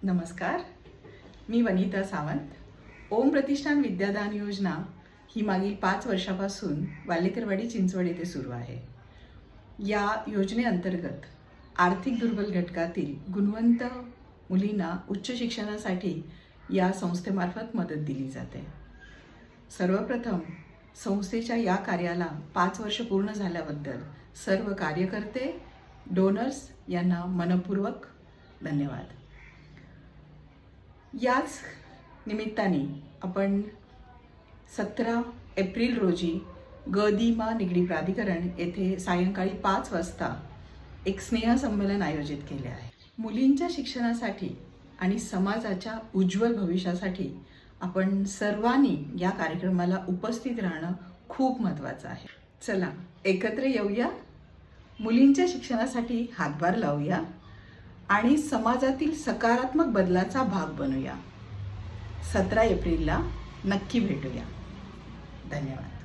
नमस्कार, मी वनिता सावंत. ओम प्रतिष्ठान विद्यादान योजना ही मागील 5 वर्षापासून वालेकरवाडी चिंचवड येथे सुरू आहे. या योजनेअंतर्गत आर्थिक दुर्बल घटकातील गुणवंत मुलींना उच्च शिक्षणासाठी या संस्थेमार्फत मदत दिली जाते. सर्वप्रथम संस्थेच्या या कार्याला 5 वर्ष पूर्ण झाल्याबद्दल सर्व कार्यकर्ते, डोनर्स यांना मनपूर्वक धन्यवाद. याच निमित्ताने आपण 17 एप्रिल रोजी ग.दि.मा. निगडी प्राधिकरण येथे सायंकाळी 5 वाजता एक स्नेहसंमेलन आयोजित केले आहे. मुलींच्या शिक्षणासाठी आणि समाजाच्या उज्ज्वल भविष्यासाठी आपण सर्वांनी या कार्यक्रमाला उपस्थित राहणं खूप महत्त्वाचं आहे. चला एकत्र येऊया, मुलींच्या शिक्षणासाठी हातभार लावूया आणि समाजातील सकारात्मक बदलाचा भाग बनूया. 17 एप्रिलला नक्की भेटूया. धन्यवाद.